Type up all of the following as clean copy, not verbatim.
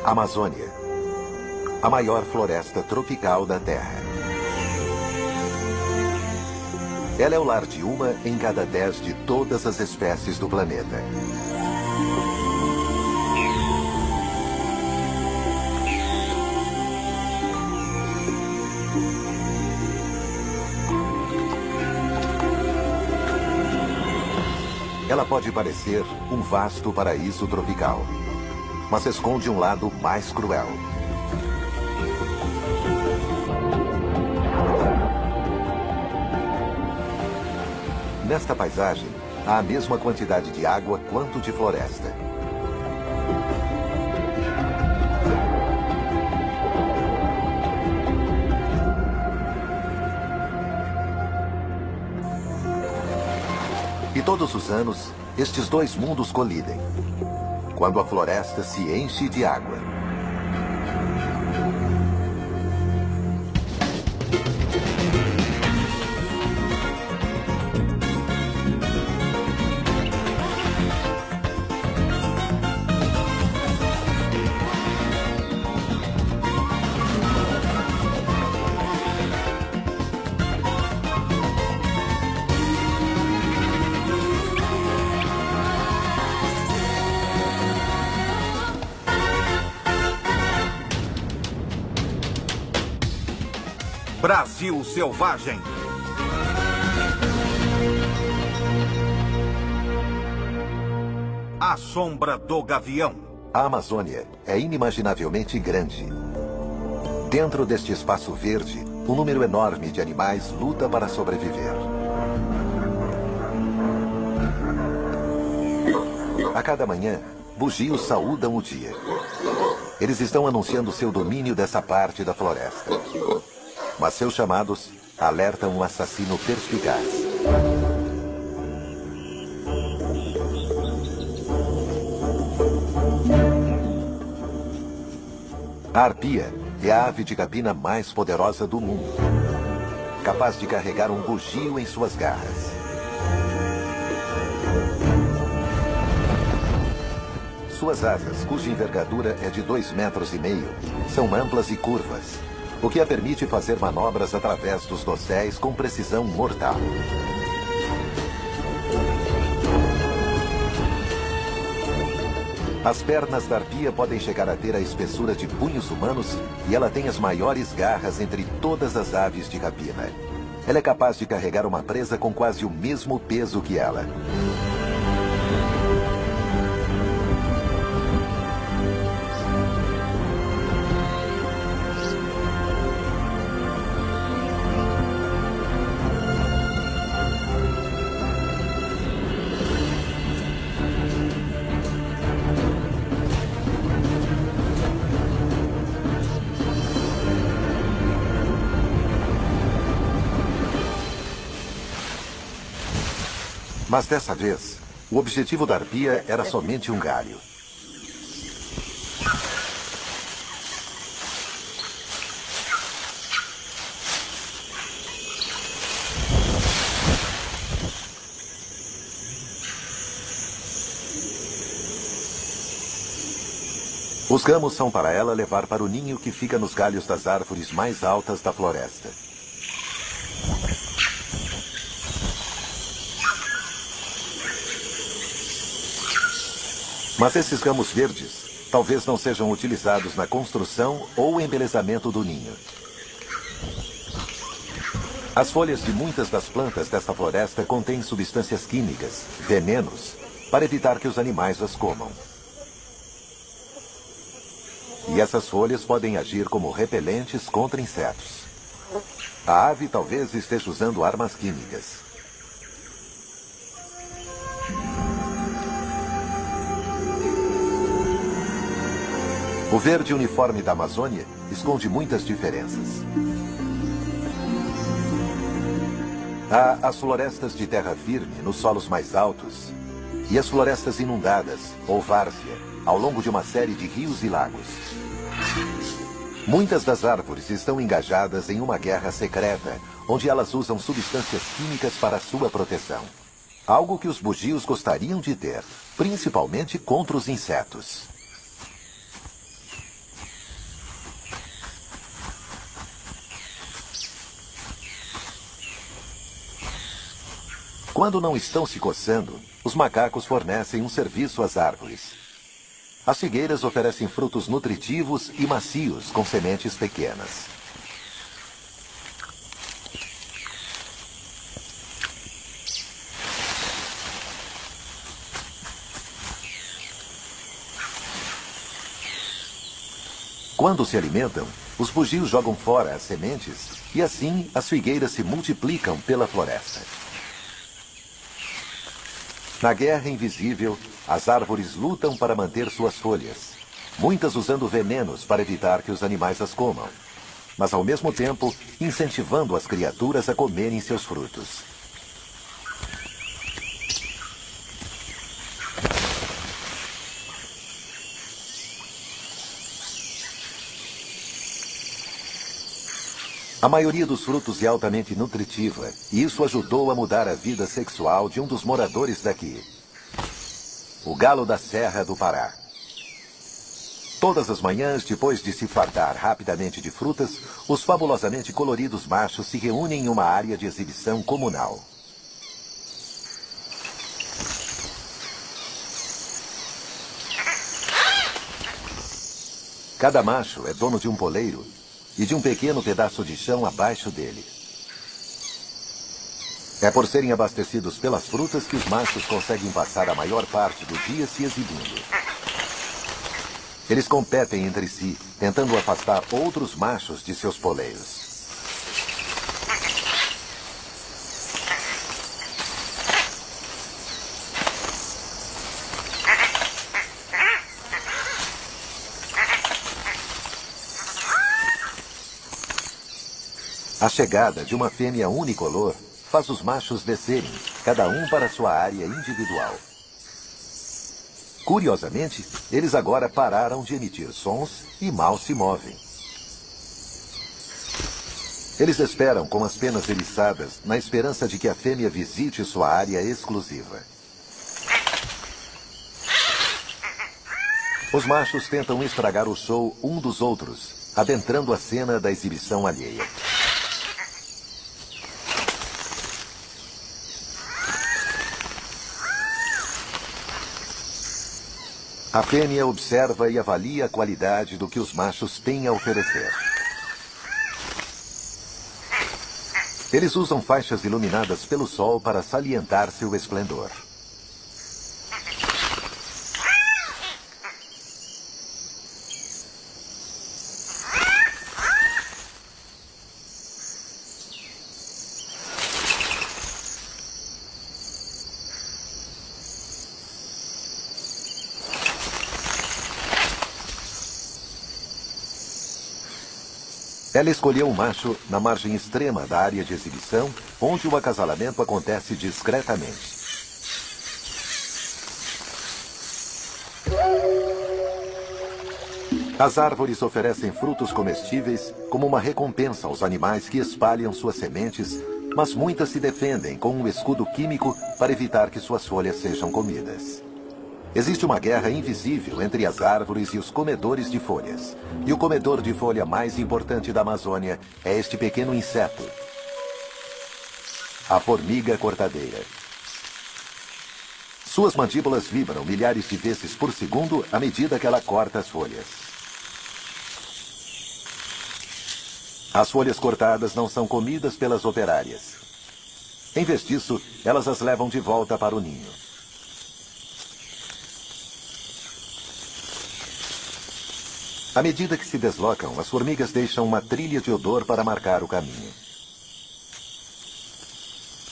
Amazônia, a maior floresta tropical da Terra. Ela é o lar de uma em cada 10 de todas as espécies do planeta. Ela pode parecer um vasto paraíso tropical, mas esconde um lado mais cruel. Nesta paisagem, há a mesma quantidade de água quanto de floresta. E todos os anos, estes dois mundos colidem, quando a floresta se enche de água. Brasil Selvagem. A Sombra do Gavião. A Amazônia é inimaginavelmente grande. Dentro deste espaço verde, um número enorme de animais luta para sobreviver. A cada manhã, bugios saúdam o dia. Eles estão anunciando seu domínio dessa parte da floresta. Mas seus chamados alertam um assassino perspicaz. A arpia é a ave de capina mais poderosa do mundo, capaz de carregar um bugio em suas garras. Suas asas, cuja envergadura é de 2,5 metros, são amplas e curvas, o que a permite fazer manobras através dos dosséis com precisão mortal. As pernas da arpia podem chegar a ter a espessura de punhos humanos e ela tem as maiores garras entre todas as aves de rapina. Ela é capaz de carregar uma presa com quase o mesmo peso que ela. Mas dessa vez, o objetivo da arpia era somente um galho. Os gamos são para ela levar para o ninho que fica nos galhos das árvores mais altas da floresta. Mas esses ramos verdes talvez não sejam utilizados na construção ou embelezamento do ninho. As folhas de muitas das plantas desta floresta contêm substâncias químicas, venenos, para evitar que os animais as comam. E essas folhas podem agir como repelentes contra insetos. A ave talvez esteja usando armas químicas. O verde uniforme da Amazônia esconde muitas diferenças. Há as florestas de terra firme nos solos mais altos e as florestas inundadas, ou várzea, ao longo de uma série de rios e lagos. Muitas das árvores estão engajadas em uma guerra secreta, onde elas usam substâncias químicas para sua proteção. Algo que os bugios gostariam de ter, principalmente contra os insetos. Quando não estão se coçando, os macacos fornecem um serviço às árvores. As figueiras oferecem frutos nutritivos e macios com sementes pequenas. Quando se alimentam, os bugios jogam fora as sementes e assim as figueiras se multiplicam pela floresta. Na guerra invisível, as árvores lutam para manter suas folhas, muitas usando venenos para evitar que os animais as comam, mas ao mesmo tempo incentivando as criaturas a comerem seus frutos. A maioria dos frutos é altamente nutritiva, e isso ajudou a mudar a vida sexual de um dos moradores daqui. O galo da Serra do Pará. Todas as manhãs, depois de se fardar rapidamente de frutas, os fabulosamente coloridos machos se reúnem em uma área de exibição comunal. Cada macho é dono de um poleiro e de um pequeno pedaço de chão abaixo dele. É por serem abastecidos pelas frutas que os machos conseguem passar a maior parte do dia se exibindo. Eles competem entre si, tentando afastar outros machos de seus poleiros. A chegada de uma fêmea unicolor faz os machos descerem, cada um para sua área individual. Curiosamente, eles agora pararam de emitir sons e mal se movem. Eles esperam com as penas eriçadas, na esperança de que a fêmea visite sua área exclusiva. Os machos tentam estragar o show um dos outros, adentrando a cena da exibição alheia. A fêmea observa e avalia a qualidade do que os machos têm a oferecer. Eles usam faixas iluminadas pelo sol para salientar seu esplendor. Ela escolheu um macho na margem extrema da área de exibição, onde o acasalamento acontece discretamente. As árvores oferecem frutos comestíveis como uma recompensa aos animais que espalham suas sementes, mas muitas se defendem com um escudo químico para evitar que suas folhas sejam comidas. Existe uma guerra invisível entre as árvores e os comedores de folhas. E o comedor de folha mais importante da Amazônia é este pequeno inseto, a formiga cortadeira. Suas mandíbulas vibram milhares de vezes por segundo à medida que ela corta as folhas. As folhas cortadas não são comidas pelas operárias. Em vez disso, elas as levam de volta para o ninho. À medida que se deslocam, as formigas deixam uma trilha de odor para marcar o caminho.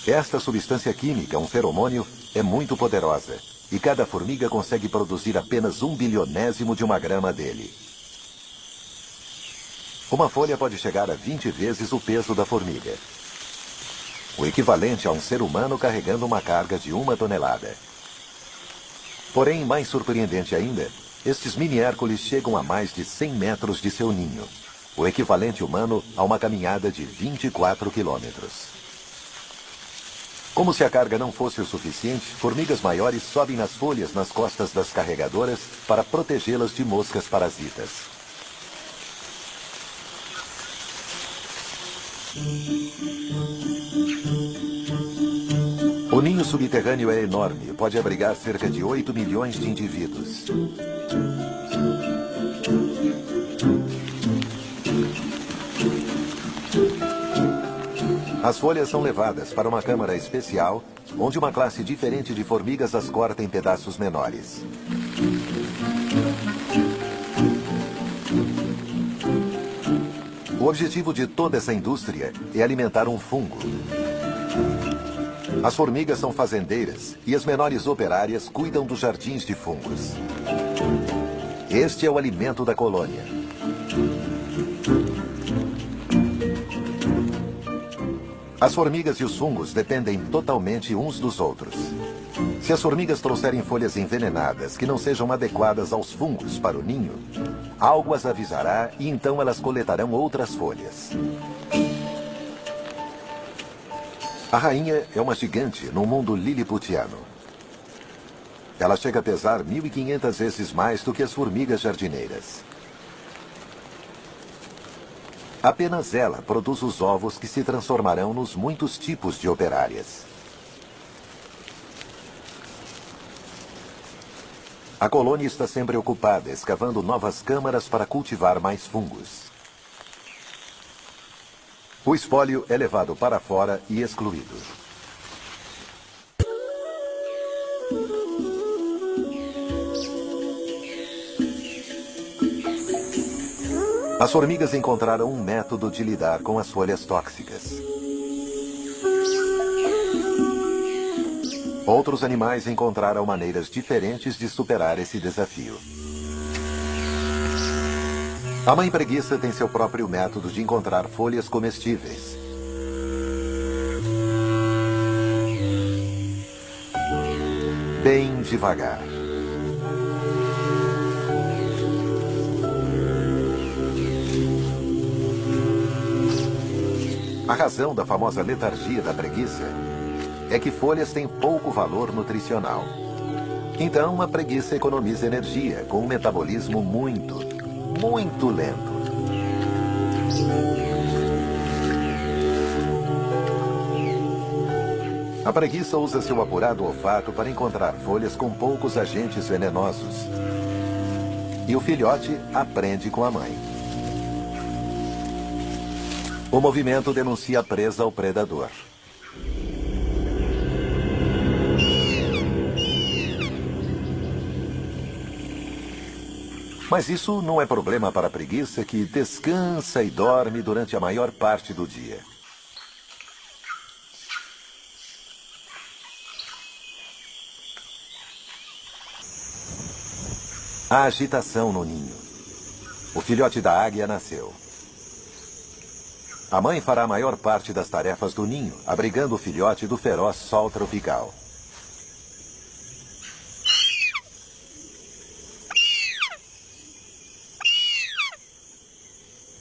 Esta substância química, um feromônio, é muito poderosa, e cada formiga consegue produzir apenas 1/bilionésimo de uma grama dele. Uma folha pode chegar a 20 vezes o peso da formiga, o equivalente a um ser humano carregando uma carga de 1 tonelada. Porém, mais surpreendente ainda, estes mini-hércules chegam a mais de 100 metros de seu ninho, o equivalente humano a uma caminhada de 24 quilômetros. Como se a carga não fosse o suficiente, formigas maiores sobem nas folhas nas costas das carregadoras para protegê-las de moscas parasitas. O ninho subterrâneo é enorme e pode abrigar cerca de 8 milhões de indivíduos. As folhas são levadas para uma câmara especial, onde uma classe diferente de formigas as corta em pedaços menores. O objetivo de toda essa indústria é alimentar um fungo. As formigas são fazendeiras e as menores operárias cuidam dos jardins de fungos. Este é o alimento da colônia. As formigas e os fungos dependem totalmente uns dos outros. Se as formigas trouxerem folhas envenenadas que não sejam adequadas aos fungos para o ninho, algo as avisará e então elas coletarão outras folhas. A rainha é uma gigante no mundo liliputiano. Ela chega a pesar 1.500 vezes mais do que as formigas jardineiras. Apenas ela produz os ovos que se transformarão nos muitos tipos de operárias. A colônia está sempre ocupada, escavando novas câmaras para cultivar mais fungos. O espólio é levado para fora e excluído. As formigas encontraram um método de lidar com as folhas tóxicas. Outros animais encontraram maneiras diferentes de superar esse desafio. A mãe preguiça tem seu próprio método de encontrar folhas comestíveis. Bem devagar. A razão da famosa letargia da preguiça é que folhas têm pouco valor nutricional. Então, a preguiça economiza energia com um metabolismo muito lento. A preguiça usa seu apurado olfato para encontrar folhas com poucos agentes venenosos. E o filhote aprende com a mãe. O movimento denuncia a presa ao predador. Mas isso não é problema para a preguiça, que descansa e dorme durante a maior parte do dia. A agitação no ninho. O filhote da águia nasceu. A mãe fará a maior parte das tarefas do ninho, abrigando o filhote do feroz sol tropical.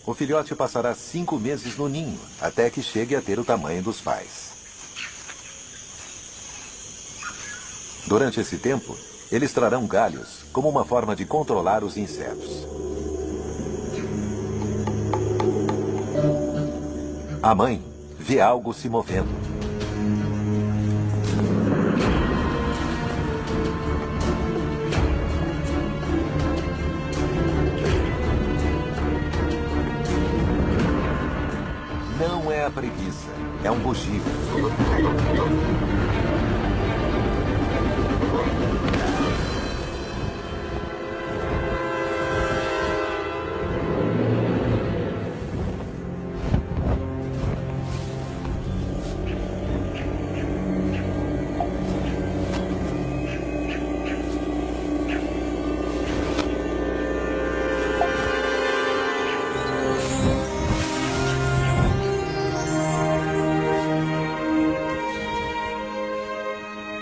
O filhote passará 5 meses no ninho, até que chegue a ter o tamanho dos pais. Durante esse tempo, eles trarão galhos como uma forma de controlar os insetos. A mãe vê algo se movendo. Não é a preguiça, é um bugio.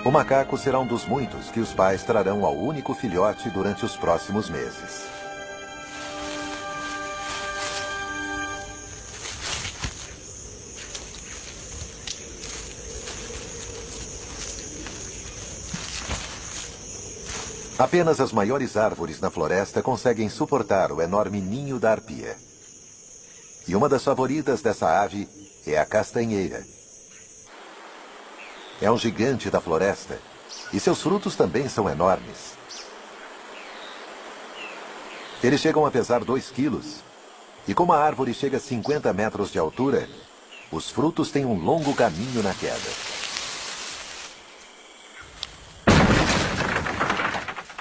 O macaco será um dos muitos que os pais trarão ao único filhote durante os próximos meses. Apenas as maiores árvores na floresta conseguem suportar o enorme ninho da arpia. E uma das favoritas dessa ave é a castanheira. é um gigante da floresta e seus frutos também são enormes. Eles chegam a pesar 2 quilos. E como a árvore chega a 50 metros de altura, os frutos têm um longo caminho na queda.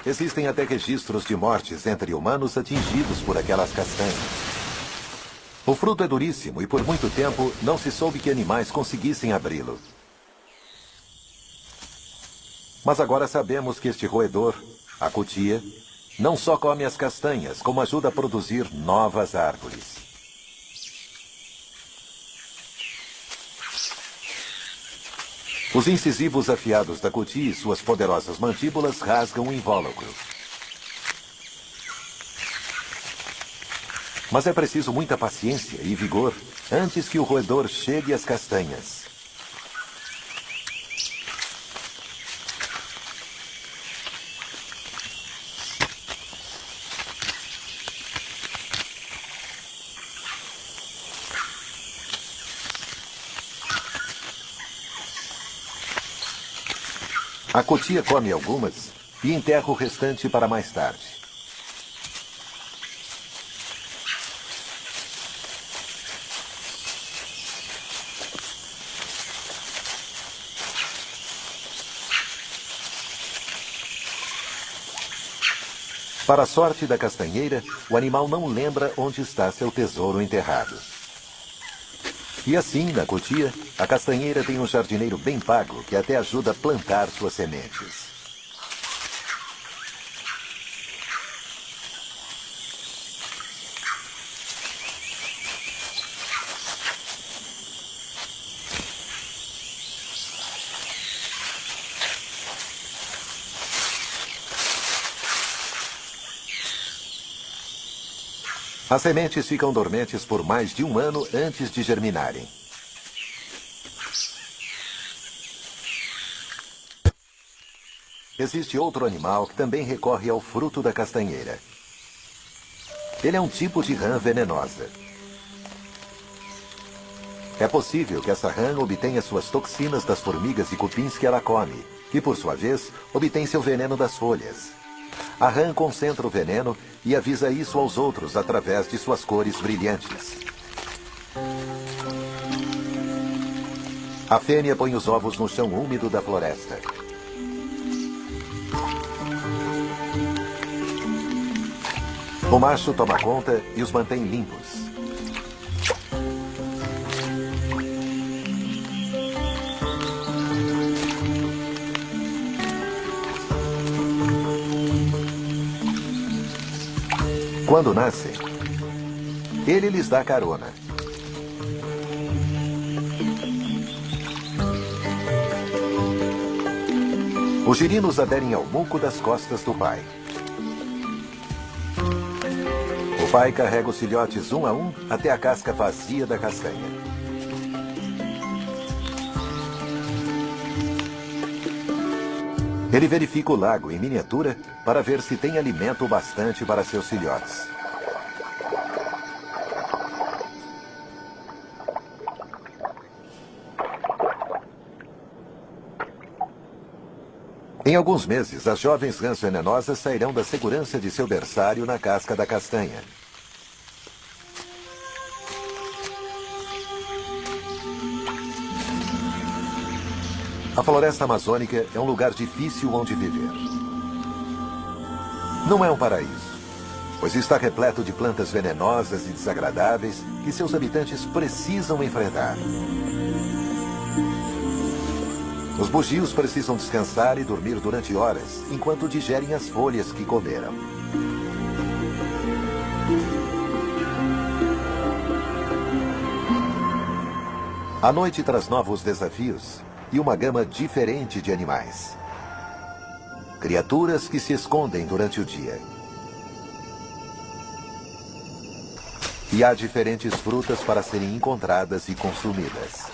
Existem até registros de mortes entre humanos atingidos por aquelas castanhas. O fruto é duríssimo e por muito tempo não se soube que animais conseguissem abri-lo. Mas agora sabemos que este roedor, a cutia, não só come as castanhas, como ajuda a produzir novas árvores. Os incisivos afiados da cutia e suas poderosas mandíbulas rasgam o invólucro. Mas é preciso muita paciência e vigor antes que o roedor chegue às castanhas. A cutia come algumas e enterra o restante para mais tarde. Para a sorte da castanheira, o animal não lembra onde está seu tesouro enterrado. E assim, na cutia, a castanheira tem um jardineiro bem pago que até ajuda a plantar suas sementes. As sementes ficam dormentes por mais de 1 ano antes de germinarem. Existe outro animal que também recorre ao fruto da castanheira. Ele é um tipo de rã venenosa. É possível que essa rã obtenha suas toxinas das formigas e cupins que ela come, que por sua vez obtém seu veneno das folhas. A rã concentra o veneno e avisa isso aos outros através de suas cores brilhantes. A fêmea põe os ovos no chão úmido da floresta. O macho toma conta e os mantém limpos. Quando nascem, ele lhes dá carona. Os girinos aderem ao muco das costas do pai. O pai carrega os filhotes um a um até a casca vazia da castanha. Ele verifica o lago em miniatura para ver se tem alimento bastante para seus filhotes. Em alguns meses, as jovens rãs venenosas sairão da segurança de seu berçário na casca da castanha. A floresta amazônica é um lugar difícil onde viver. Não é um paraíso, pois está repleto de plantas venenosas e desagradáveis que seus habitantes precisam enfrentar. Os bugios precisam descansar e dormir durante horas, enquanto digerem as folhas que comeram. A noite traz novos desafios e uma gama diferente de animais. Criaturas que se escondem durante o dia. E há diferentes frutas para serem encontradas e consumidas.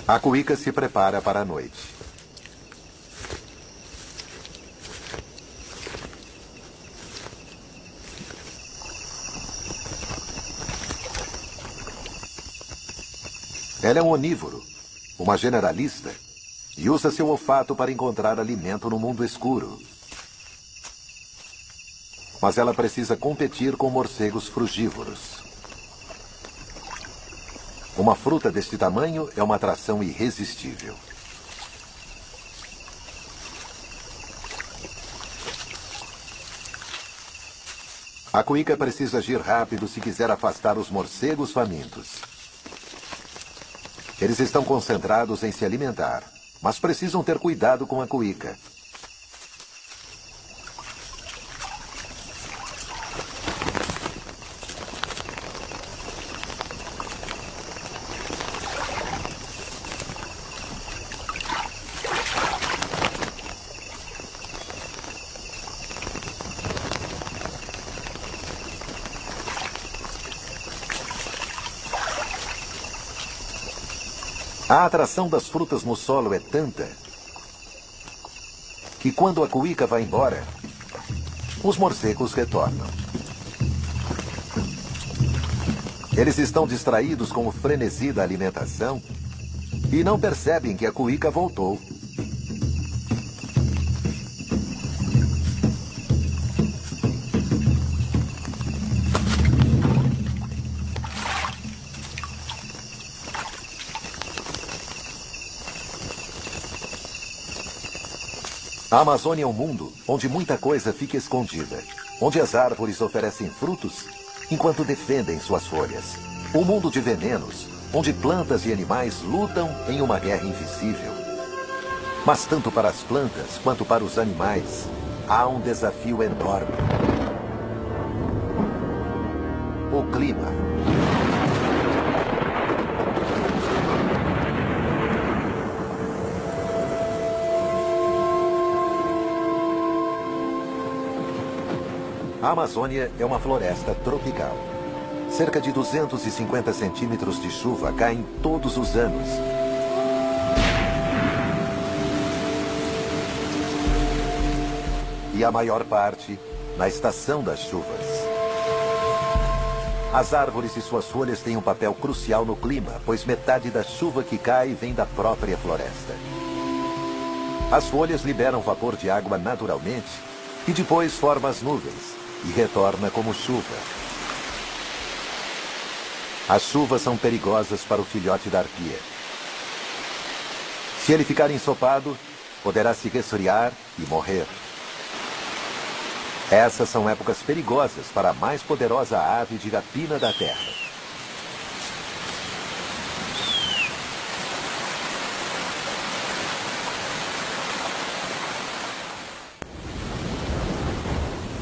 A cuíca se prepara para a noite. Ela é um onívoro, uma generalista, e usa seu olfato para encontrar alimento no mundo escuro. Mas ela precisa competir com morcegos frugívoros. Uma fruta deste tamanho é uma atração irresistível. A cuíca precisa agir rápido se quiser afastar os morcegos famintos. Eles estão concentrados em se alimentar, mas precisam ter cuidado com a cuíca. A atração das frutas no solo é tanta que quando a cuíca vai embora, os morcegos retornam. Eles estão distraídos com o frenesi da alimentação e não percebem que a cuíca voltou. A Amazônia é um mundo onde muita coisa fica escondida, onde as árvores oferecem frutos enquanto defendem suas folhas. Um mundo de venenos, onde plantas e animais lutam em uma guerra invisível. Mas tanto para as plantas quanto para os animais, há um desafio enorme: o clima. A Amazônia é uma floresta tropical. Cerca de 250 centímetros de chuva caem todos os anos. E a maior parte na estação das chuvas. As árvores e suas folhas têm um papel crucial no clima, pois metade da chuva que cai vem da própria floresta. As folhas liberam vapor de água naturalmente e depois formam as nuvens e retorna como chuva. As chuvas são perigosas para o filhote da arpia. Se ele ficar ensopado, poderá se resfriar e morrer. Essas são épocas perigosas para a mais poderosa ave de rapina da Terra.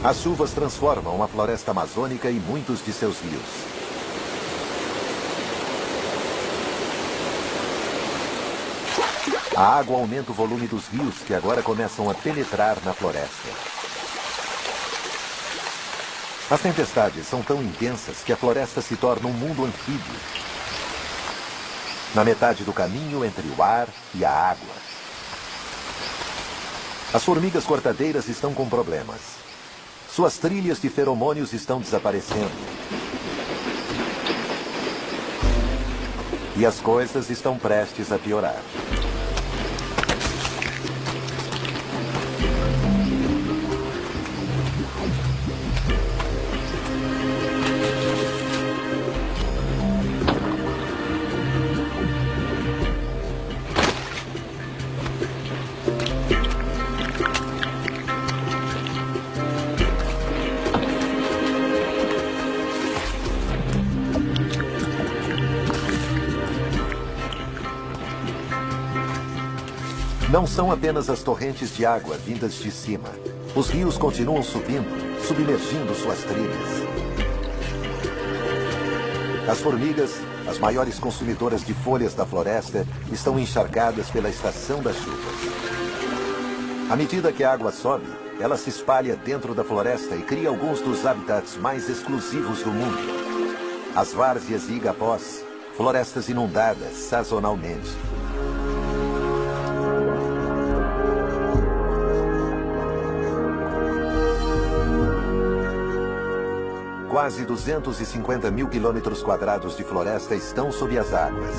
As chuvas transformam a floresta amazônica e muitos de seus rios. A água aumenta o volume dos rios que agora começam a penetrar na floresta. As tempestades são tão intensas que a floresta se torna um mundo anfíbio. Na metade do caminho entre o ar e a água. As formigas cortadeiras estão com problemas. Suas trilhas de feromônios estão desaparecendo. E as coisas estão prestes a piorar. Não são apenas as torrentes de água vindas de cima. Os rios continuam subindo, submergindo suas trilhas. As formigas, as maiores consumidoras de folhas da floresta, estão encharcadas pela estação das chuvas. À medida que a água sobe, ela se espalha dentro da floresta e cria alguns dos habitats mais exclusivos do mundo. As várzeas e igapós, florestas inundadas sazonalmente. Quase 250 mil quilômetros quadrados de floresta estão sob as águas.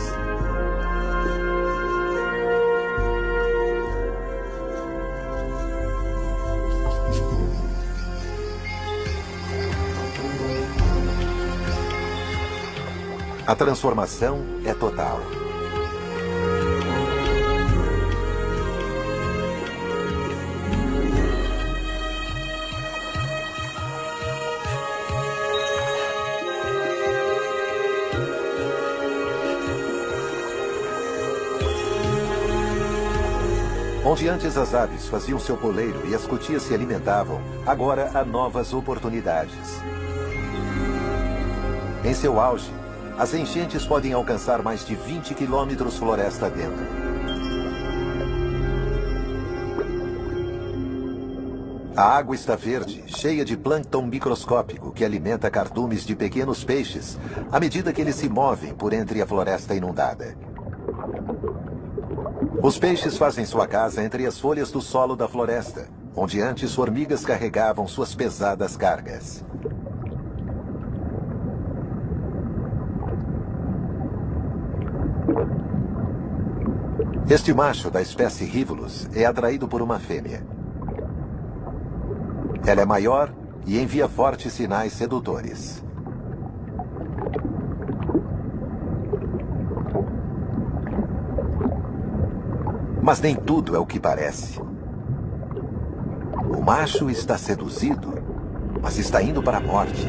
A transformação é total. Onde antes as aves faziam seu poleiro e as cutias se alimentavam, agora há novas oportunidades. Em seu auge, as enchentes podem alcançar mais de 20 quilômetros floresta dentro. A água está verde, cheia de plâncton microscópico que alimenta cardumes de pequenos peixes à medida que eles se movem por entre a floresta inundada. Os peixes fazem sua casa entre as folhas do solo da floresta, onde antes formigas carregavam suas pesadas cargas. Este macho da espécie Rivulus é atraído por uma fêmea. Ela é maior e envia fortes sinais sedutores. Mas nem tudo é o que parece. O macho está seduzido, mas está indo para a morte.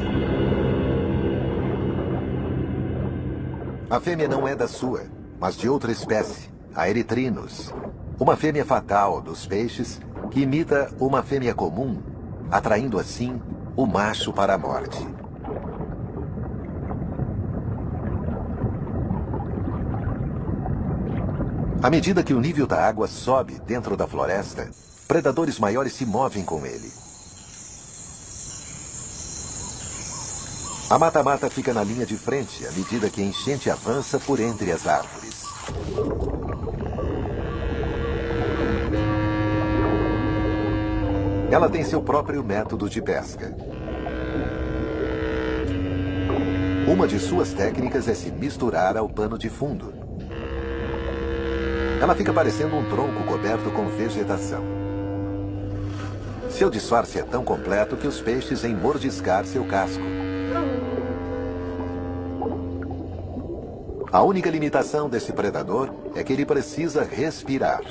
A fêmea não é da sua, mas de outra espécie, a Erythrinus, uma fêmea fatal dos peixes que imita uma fêmea comum, atraindo assim o macho para a morte. À medida que o nível da água sobe dentro da floresta, predadores maiores se movem com ele. A mata-mata fica na linha de frente à medida que a enchente avança por entre as árvores. Ela tem seu próprio método de pesca. Uma de suas técnicas é se misturar ao pano de fundo. Ela fica parecendo um tronco coberto com vegetação. Seu disfarce é tão completo que os peixes vêm mordiscar seu casco. A única limitação desse predador é que ele precisa respirar.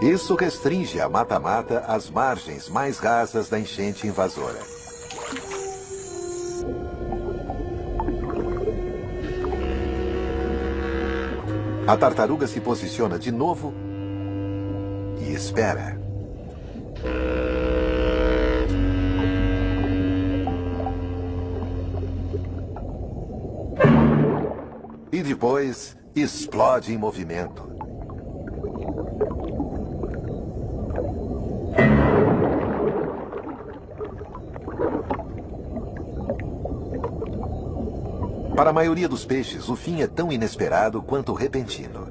Isso restringe a mata-mata às margens mais rasas da enchente invasora. A tartaruga se posiciona de novo e espera. E depois explode em movimento. Para a maioria dos peixes, o fim é tão inesperado quanto repentino.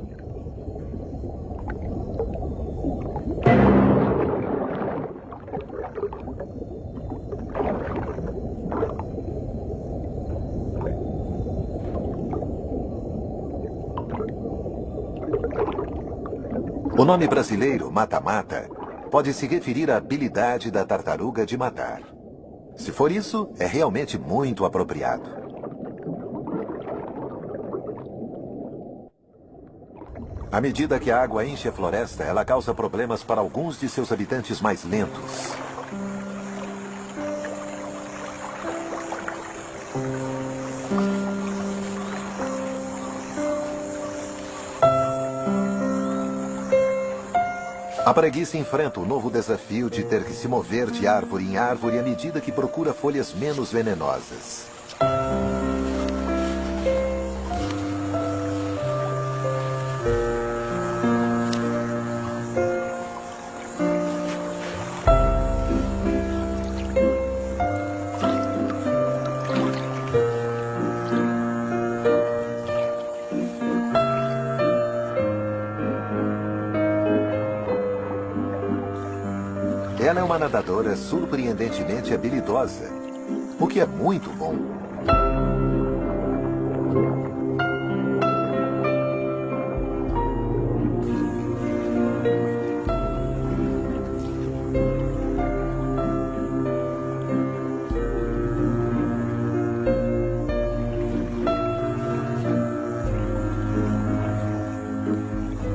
O nome brasileiro, mata-mata, pode se referir à habilidade da tartaruga de matar. Se for isso, é realmente muito apropriado. À medida que a água enche a floresta, ela causa problemas para alguns de seus habitantes mais lentos. A preguiça enfrenta o novo desafio de ter que se mover de árvore em árvore à medida que procura folhas menos venenosas. Ela é uma nadadora surpreendentemente habilidosa, o que é muito bom.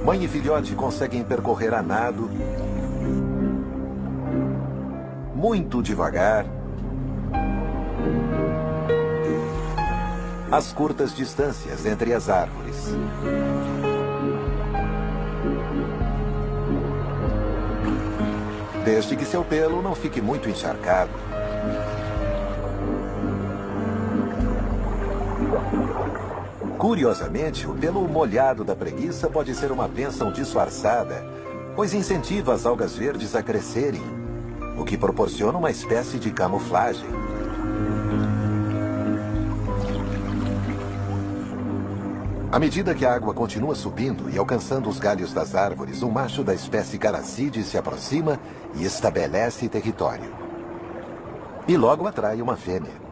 Mãe e filhote conseguem percorrer a nado, muito devagar, as curtas distâncias entre as árvores. Desde que seu pelo não fique muito encharcado. Curiosamente, o pelo molhado da preguiça pode ser uma bênção disfarçada, pois incentiva as algas verdes a crescerem, o que proporciona uma espécie de camuflagem. À medida que a água continua subindo e alcançando os galhos das árvores, um macho da espécie Caracide se aproxima e estabelece território. E logo atrai uma fêmea.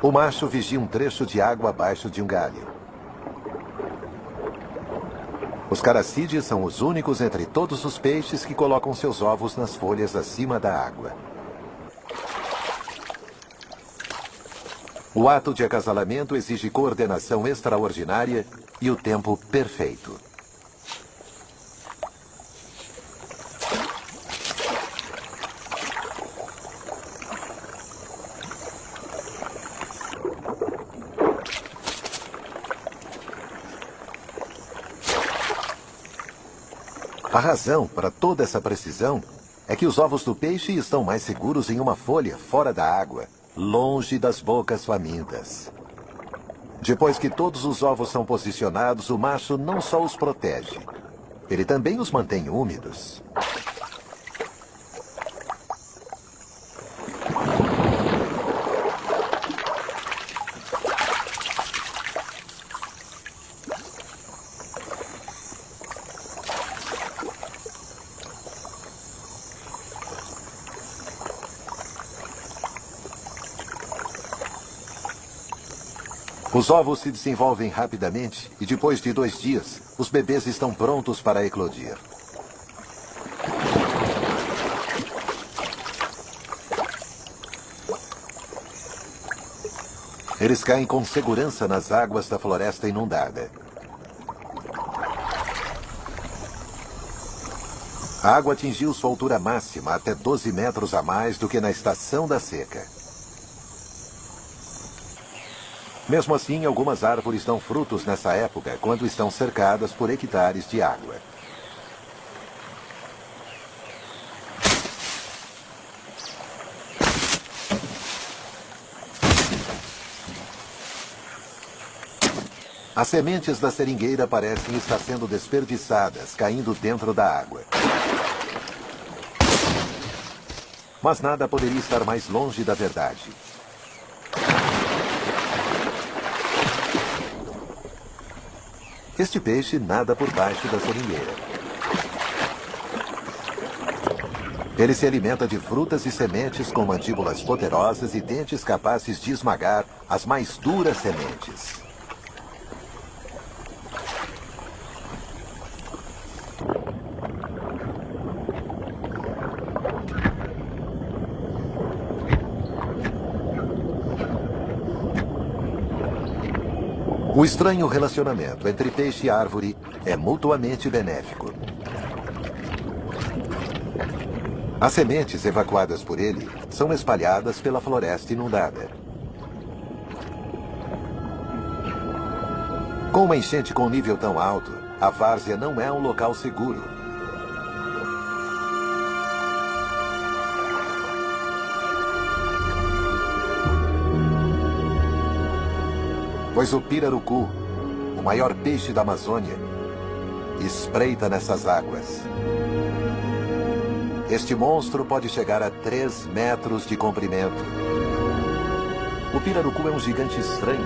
O macho vigia um trecho de água abaixo de um galho. Os caracídeos são os únicos entre todos os peixes que colocam seus ovos nas folhas acima da água. O ato de acasalamento exige coordenação extraordinária e o tempo perfeito. A razão para toda essa precisão é que os ovos do peixe estão mais seguros em uma folha fora da água, longe das bocas famintas. Depois que todos os ovos são posicionados, o macho não só os protege, ele também os mantém úmidos. Os ovos se desenvolvem rapidamente e depois de 2 dias, os bebês estão prontos para eclodir. Eles caem com segurança nas águas da floresta inundada. A água atingiu sua altura máxima, até 12 metros a mais do que na estação da seca. Mesmo assim, algumas árvores dão frutos nessa época, quando estão cercadas por hectares de água. As sementes da seringueira parecem estar sendo desperdiçadas, caindo dentro da água. Mas nada poderia estar mais longe da verdade. Este peixe nada por baixo da seringueira. Ele se alimenta de frutas e sementes com mandíbulas poderosas e dentes capazes de esmagar as mais duras sementes. O estranho relacionamento entre peixe e árvore é mutuamente benéfico. As sementes evacuadas por ele são espalhadas pela floresta inundada. Com uma enchente com nível tão alto, a várzea não é um local seguro. Pois o pirarucu, o maior peixe da Amazônia, espreita nessas águas. Este monstro pode chegar a 3 metros de comprimento. O pirarucu é um gigante estranho,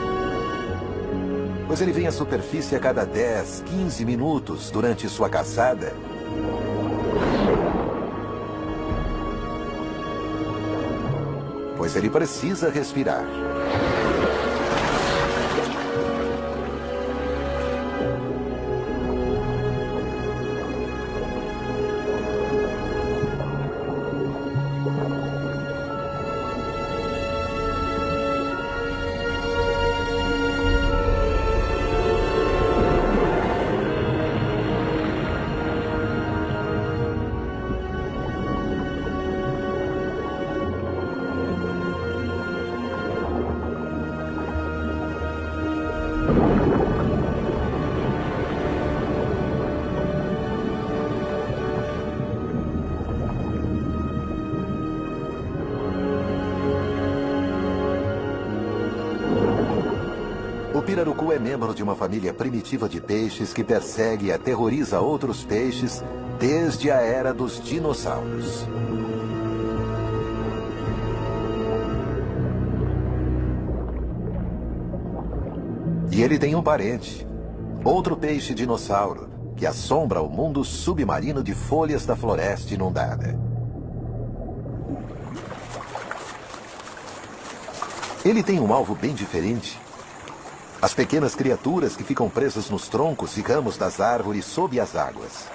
pois ele vem à superfície a cada 10, 15 minutos durante sua caçada. Pois ele precisa respirar. pirarucu é membro de uma família primitiva de peixes que persegue e aterroriza outros peixes desde a era dos dinossauros. E ele tem um parente, outro peixe dinossauro, que assombra o mundo submarino de folhas da floresta inundada. Ele tem um alvo bem diferente. As pequenas criaturas que ficam presas nos troncos e ramos das árvores sob as águas.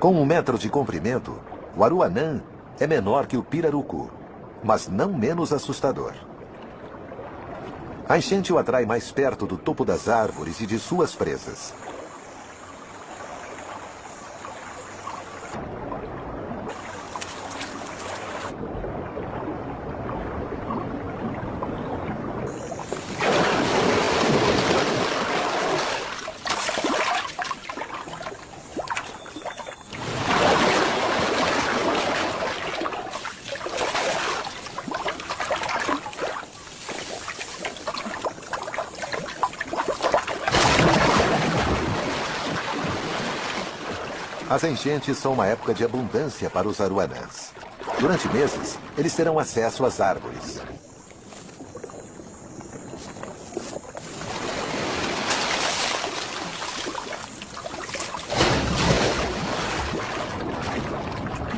Com 1 metro de comprimento, o aruanã é menor que o pirarucu, mas não menos assustador. A enchente o atrai mais perto do topo das árvores e de suas presas. As enchentes são uma época de abundância para os aruanãs. Durante meses, eles terão acesso às árvores.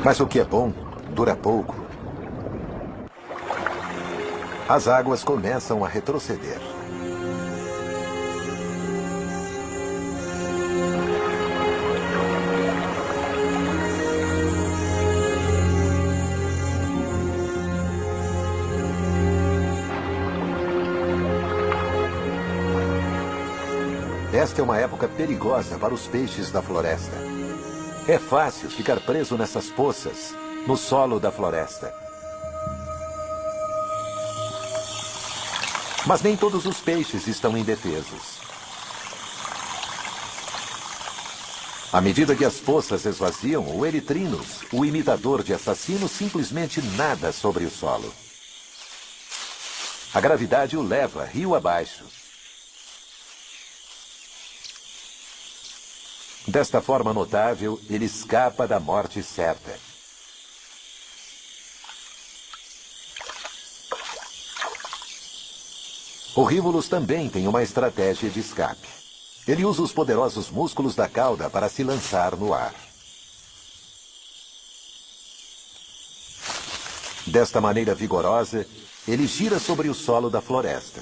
Mas o que é bom, dura pouco. As águas começam a retroceder. Esta é uma época perigosa para os peixes da floresta. É fácil ficar preso nessas poças, no solo da floresta. Mas nem todos os peixes estão indefesos. À medida que as poças esvaziam, o eritrinus, o imitador de assassino, simplesmente nada sobre o solo. A gravidade o leva rio abaixo. Desta forma notável, ele escapa da morte certa. O Rivulus também tem uma estratégia de escape. Ele usa os poderosos músculos da cauda para se lançar no ar. Desta maneira vigorosa, ele gira sobre o solo da floresta.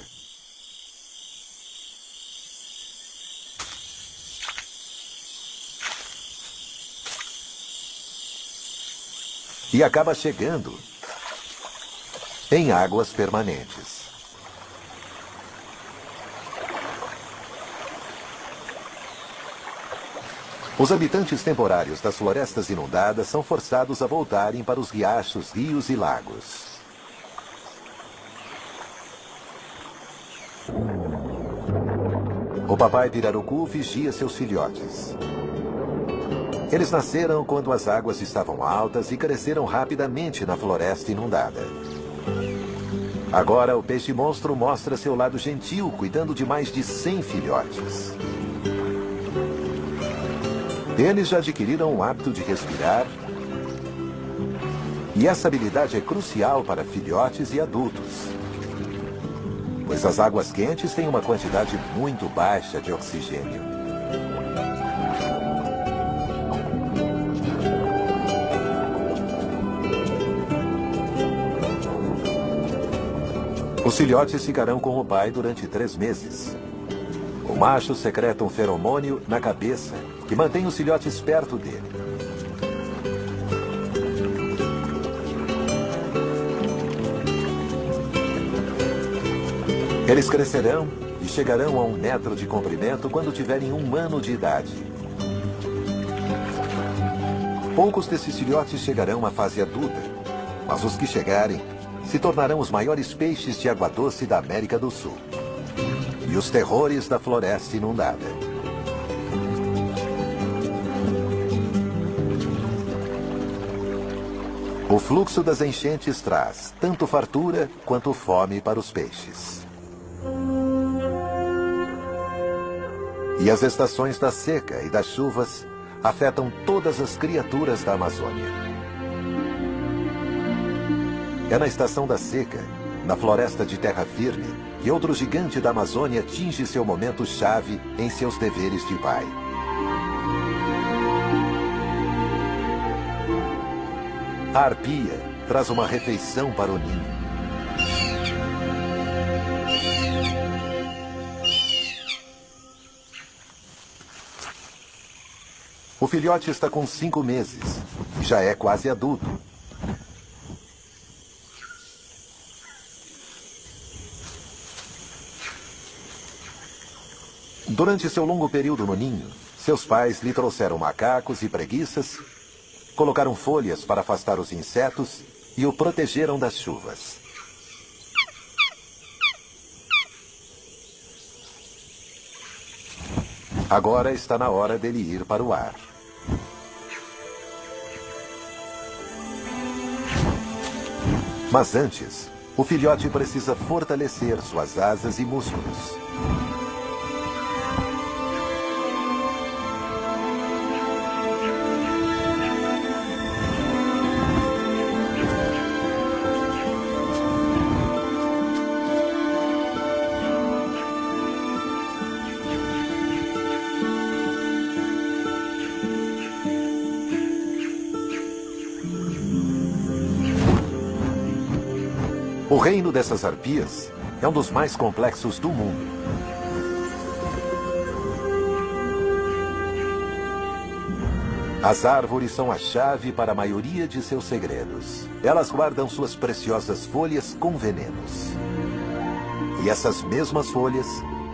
E acaba chegando em águas permanentes. Os habitantes temporários das florestas inundadas são forçados a voltarem para os riachos, rios e lagos. O papai pirarucu vigia seus filhotes. Eles nasceram quando as águas estavam altas e cresceram rapidamente na floresta inundada. Agora, o peixe-monstro mostra seu lado gentil, cuidando de mais de 100 filhotes. Eles já adquiriram o hábito de respirar, e essa habilidade é crucial para filhotes e adultos, pois as águas quentes têm uma quantidade muito baixa de oxigênio. Os filhotes ficarão com o pai durante 3 meses. O macho secreta um feromônio na cabeça que mantém os filhotes perto dele. Eles crescerão e chegarão a 1 metro de comprimento quando tiverem 1 ano de idade. Poucos desses filhotes chegarão à fase adulta, mas os que chegarem se tornarão os maiores peixes de água doce da América do Sul. E os terrores da floresta inundada. O fluxo das enchentes traz tanto fartura quanto fome para os peixes. E as estações da seca e das chuvas afetam todas as criaturas da Amazônia. É na estação da seca, na floresta de terra firme, que outro gigante da Amazônia atinge seu momento-chave em seus deveres de pai. A arpia traz uma refeição para o ninho. O filhote está com 5 meses e já é quase adulto. Durante seu longo período no ninho, seus pais lhe trouxeram macacos e preguiças, colocaram folhas para afastar os insetos e o protegeram das chuvas. Agora está na hora dele ir para o ar. Mas antes, o filhote precisa fortalecer suas asas e músculos. O reino dessas arpias é um dos mais complexos do mundo. As árvores são a chave para a maioria de seus segredos. Elas guardam suas preciosas folhas com venenos. E essas mesmas folhas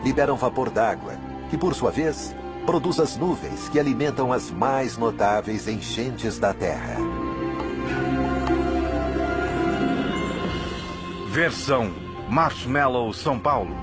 liberam vapor d'água, que por sua vez produz as nuvens que alimentam as mais notáveis enchentes da Terra. Versão Marshmallow São Paulo.